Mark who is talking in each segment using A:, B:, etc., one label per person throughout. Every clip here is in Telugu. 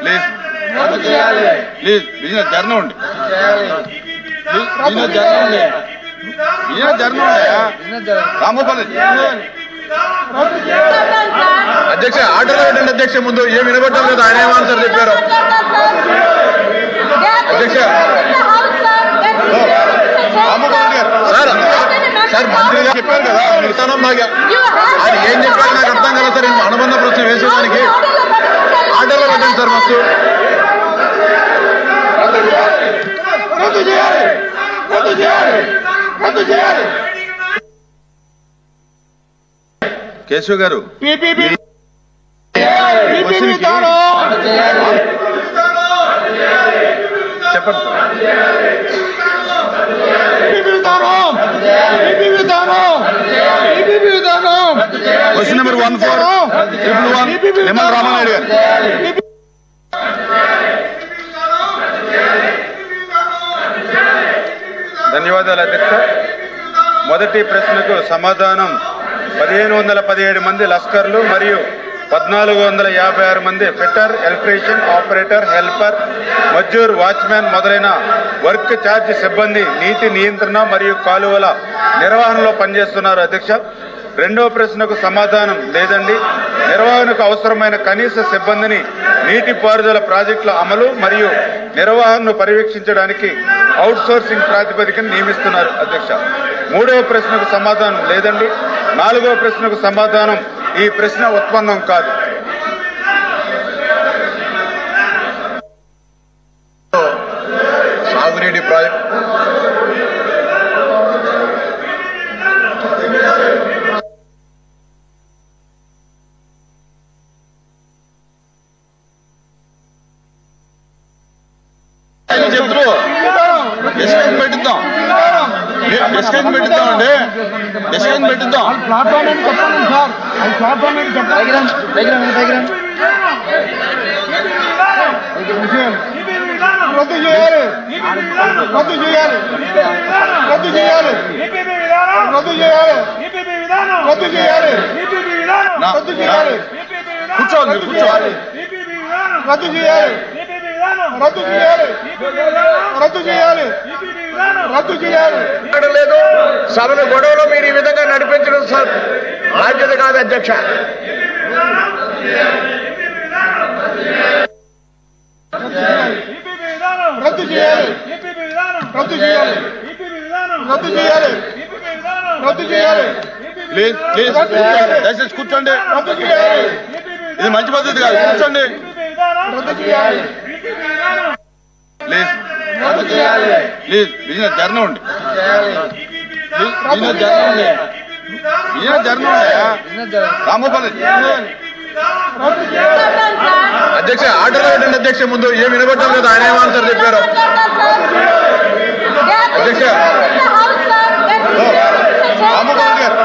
A: ప్లీజ్ ప్లీజ్ బిజినెస్ జర్నీ ఉండి బిజినెస్ జర్నీ ఉండి బిజినెస్ జర్నీ ఉండయా రామగోపాల్ అధ్యక్ష ఆర్డర్ పెట్టండి అధ్యక్ష ముందు ఏం వినబట్టం లేదు ఆయన ఏమాన్సర్ చెప్పారు అధ్యక్ష రామగోపాల్ గారు సార్ మంత్రి గారు చెప్పారు కదా మిగతానం నాగా ఆయన ఏం చెప్పారు నాకు అర్థం కదా సార్ అనుబంధ ప్రశ్న వేసేదానికి ఆర్డర్లో పెట్టండి సార్ మస్తు కేశవ్ గారు చెప్పండి క్వశ్చన్ నెంబర్ 1411 నిమ్మల రామానాయుడు గారు. ధన్యవాదాలు అధ్యక్ష. మొదటి ప్రశ్నకు సమాధానం 1517 మంది లస్కర్లు మరియు 1456 మంది fitter, electrician, operator, helper, Mazdoor, watchman మొదలైన వర్క్ ఛార్జ్ సిబ్బంది నీటి నియంత్రణ మరియు కాలువల నిర్వహణలో పనిచేస్తున్నారు అధ్యక్ష. రెండవ ప్రశ్నకు సమాధానం లేదండి. నిర్వహణకు అవసరమైన కనీస సిబ్బందిని నీటిపారుదల ప్రాజెక్టుల అమలు మరియు నిర్వహణను పర్యవేక్షించడానికి అవుట్ సోర్సింగ్ ప్రాతిపదికన నియమిస్తున్నారు అధ్యక్ష. మూడవ ప్రశ్నకు సమాధానం లేదండి. నాలుగవ ప్రశ్నకు సమాధానం ఈ ప్రశ్న ఉత్పన్నం కాదు. సాగునీటి ప్రాజెక్ట్ డిస్కషన్ పెట్టిద్దాం అండి, డిస్కషన్ పెట్టిద్దాం.
B: రద్దు చేయాలి, రద్దు చేయాలి, రద్దు చేయాలి, రద్దు చేయాలి, రద్దు చేయాలి, రద్దు చేయాలి,
A: కూర్చోండి, కూర్చోవాలి,
B: రద్దు చేయాలి, రద్దు చేయాలి, రద్దు చేయాలి, రద్దు చేయాలి.
C: లేదు సభను గొడవలో మీరు ఈ విధంగా నడిపించడం సార్ బాధ్యత కాదు అధ్యక్ష.
B: రద్దు చేయాలి, రద్దు చేయాలి, రద్దు చేయాలి, రద్దు చేయాలి,
A: ప్లీజ్ ప్లీజ్ దయచేసి కూర్చోండి.
B: రద్దు చేయాలి,
A: ఇది మంచి పద్ధతి కాదు, కూర్చోండి
B: రద్దు చేయాలి,
A: ప్లీజ్ ప్లీజ్ బిజినెస్ జర్నీ ఉండి బిజినెస్ జర్నీ ఉండి బిజినెస్ జర్నీ ఉండయా రామగోపాల్ అధ్యక్ష ఆర్డర్ పెట్టండి అధ్యక్ష ముందు ఏం వినబట్టం లేదు ఆయన ఏమాన్సర్ చెప్పారు అధ్యక్ష రామగోపాల్ గారు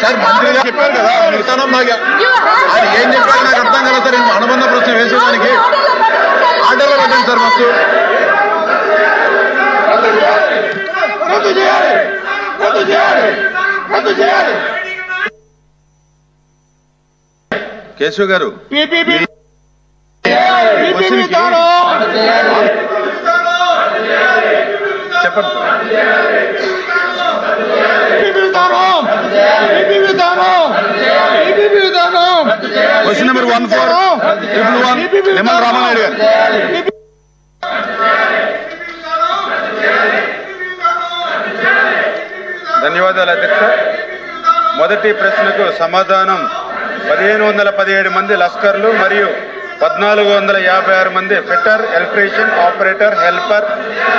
A: సార్ మంత్రి గారు చెప్పారు కదా మిగతానం నాగా ఆయన ఏం చెప్పారు నాకు అర్థం కదా సార్ అనుబంధ ప్రశ్న వేసేదానికి ఆర్డర్లో పెట్టండి సార్ మస్తు
B: రద్దు చేయాలి, రద్దు చేయాలి, రద్దు చేయాలి.
A: కేశవ్ గారు చెప్పండి క్వశ్చన్ నెంబర్ 1411 నిమ్మల రామానాయుడు గారు. ధన్యవాదాలు అధ్యక్ష. మొదటి ప్రశ్నకు సమాధానం 1517 మంది లస్కర్లు మరియు 1456 మంది fitter, electrician, operator, helper,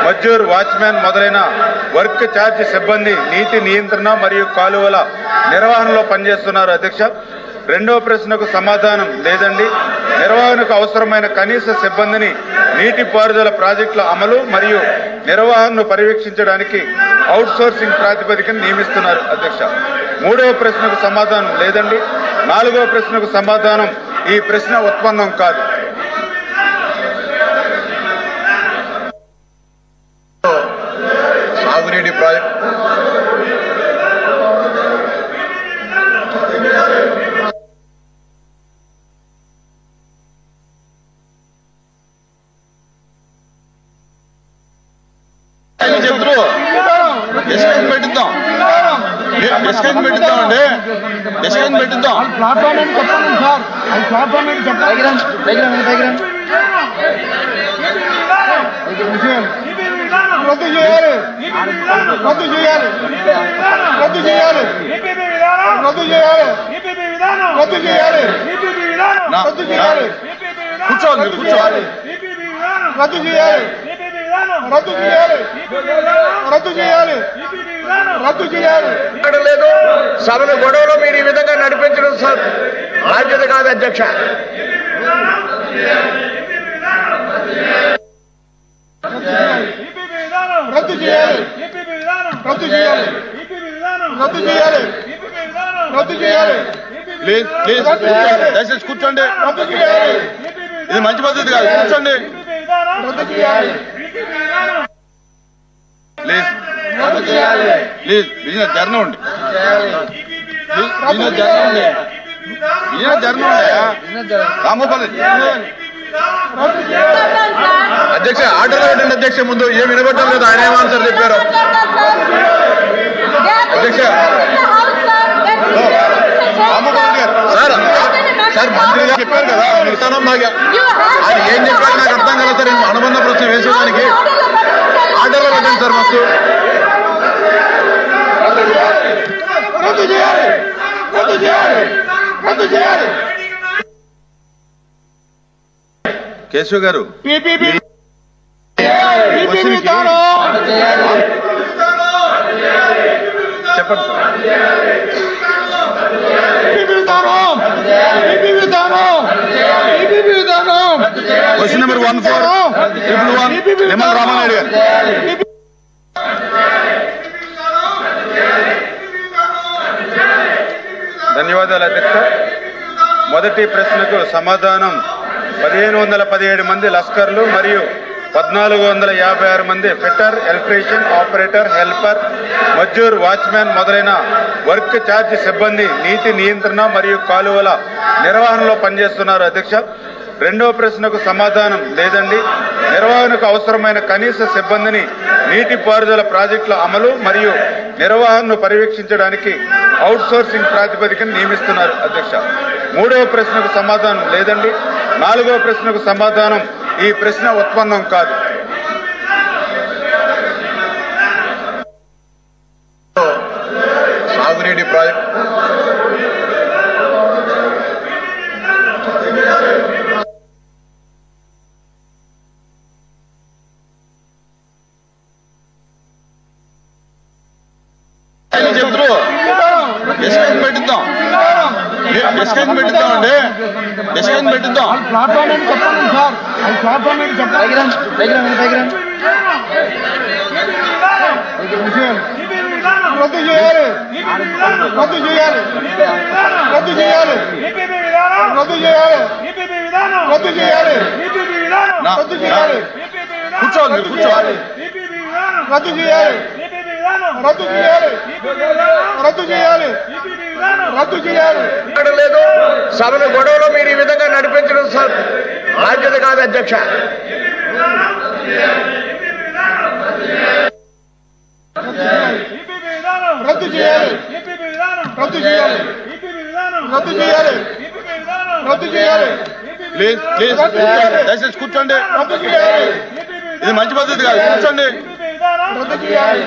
A: Mazdoor, watchman మొదలైన వర్క్ ఛార్జ్ సిబ్బంది నీటి నియంత్రణ మరియు కాలువల నిర్వహణలో పనిచేస్తున్నారు అధ్యక్ష. రెండవ ప్రశ్నకు సమాధానం లేదండి. నిర్వహణకు అవసరమైన కనీస సిబ్బందిని నీటిపారుదల ప్రాజెక్టుల అమలు మరియు నిర్వహణను పర్యవేక్షించడానికి అవుట్ సోర్సింగ్ ప్రాతిపదికన నియమిస్తున్నారు అధ్యక్ష. మూడవ ప్రశ్నకు సమాధానం లేదండి. నాలుగవ ప్రశ్నకు సమాధానం ఈ ప్రశ్న ఉత్పన్నం కాదు.
C: సాగునీటి ప్రాజెక్ట్
A: చెప్తారు డిస్కషన్ పెట్టిద్దాం డిస్కషన్ పెట్టిద్దామండి డిస్కషన్ పెట్టిద్దాం
B: ప్లాట్ఫామ్ ఏంటి చెప్పండి సార్ అది ప్లాట్ఫామ్ ఏంటి చెప్పండి రద్దు చేయాలి రద్దు చేయాలి రద్దు చేయాలి రద్దు చేయాలి రద్దు చేయాలి రద్దు చేయాలి
A: కూర్చోండి కూర్చోవాలి
B: రద్దు చేయాలి రద్దు చేయాలి రద్దు చేయాలి రద్దు చేయాలి
C: ఇక్కడ లేదు సభను గొడవలో మీరు ఈ విధంగా నడిపించడం బాధ్యత కాదు అధ్యక్ష.
B: రద్దు చేయాలి రద్దు చేయాలి రద్దు చేయాలి రద్దు చేయాలి
A: ప్లీజ్ ప్లీజ్ దయచేసి కూర్చోండి
B: రద్దు చేయాలి
A: ఇది మంచి పద్ధతి కాదు కూర్చోండి
B: రద్దు చేయాలి
A: ప్లీజ్
B: రద్దు చేయాలి
A: ప్లీజ్ బిజినెస్ జరగండి బిజినెస్ జరగండి బిజినెస్ జరగండి రామోపల్లి అధ్యక్ష ఆర్డర్ పెట్టండి అధ్యక్ష ముందు ఏం వినబట్టం లేదు ఆయన ఏం ఆన్సర్ చెప్పారు అధ్యక్ష రామోపల్లి గారు సార్ సార్ మంత్రి గారు చెప్పారు కదా నిర్తానం నాకు ఆయన ఏం చెప్పారు నాకు అర్థం కదా సార్ అనుబంధ ప్రశ్న వేసేదానికి ఆర్డర్లో పెట్టండి సార్ మస్తు
B: రద్దు చేయాలి రద్దు చేయాలి రద్దు చేయాలి
A: కేశవ్ గారు
B: పీపీపీ విధానం
A: చెప్పండి సార్
B: పీపీ విధానం పీపీ విధానం పీపీ విధానం
A: క్వశ్చన్ నెంబర్ 14 నిమ్మల రామానాయుడు గారు ధన్యవాదాలు అధ్యక్ష. మొదటి ప్రశ్నకు సమాధానం 1517 మంది లస్కర్లు మరియు 1456 మంది fitter, electrician, operator, helper, Mazdoor, watchman మొదలైన వర్క్ ఛార్జ్ సిబ్బంది నీటి నియంత్రణ మరియు కాలువల నిర్వహణలో పనిచేస్తున్నారు అధ్యక్ష. రెండవ ప్రశ్నకు సమాధానం లేదండి. నిర్వహణకు అవసరమైన కనీస సిబ్బందిని నీటిపారుదల ప్రాజెక్టుల అమలు మరియు నిర్వహణను పర్యవేక్షించడానికి అవుట్ సోర్సింగ్ ప్రాతిపదికన నియమిస్తున్నారు అధ్యక్ష. మూడవ ప్రశ్నకు సమాధానం లేదండి. నాలుగవ ప్రశ్నకు సమాధానం ఈ ప్రశ్న ఉత్పన్నం కాదు.
C: సాగునీటి ప్రాజెక్ట్
A: చెప్తారు డిస్కషన్ పెట్టిద్దాం డిస్కషన్ పెట్టిద్దామండి డిస్కషన్ పెట్టిద్దాం
B: ప్లాట్ఫామ్ ఏంటి చెప్పండి సార్ అది ప్లాట్ఫామ్ ఏంటి చెప్పండి రద్దు చేయాలి రద్దు చేయాలి రద్దు చేయాలి రద్దు చేయాలి రద్దు చేయాలి రద్దు చేయాలి
A: కూర్చోండి కూర్చోవాలి
B: రద్దు చేయాలి రద్దు చేయాలి రద్దు చేయాలి రద్దు చేయాలి
C: ఇక్కడ లేదు సభను గొడవలో మీరు ఈ విధంగా నడిపించడం బాధ్యత కాదు అధ్యక్ష.
B: రద్దు చేయాలి రద్దు చేయాలి రద్దు చేయాలి రద్దు చేయాలి
A: ప్లీజ్ ప్లీజ్ దయచేసి కూర్చోండి
B: రద్దు చేయాలి
A: ఇది మంచి పద్ధతి కాదు కూర్చోండి
B: రద్దు చేయాలి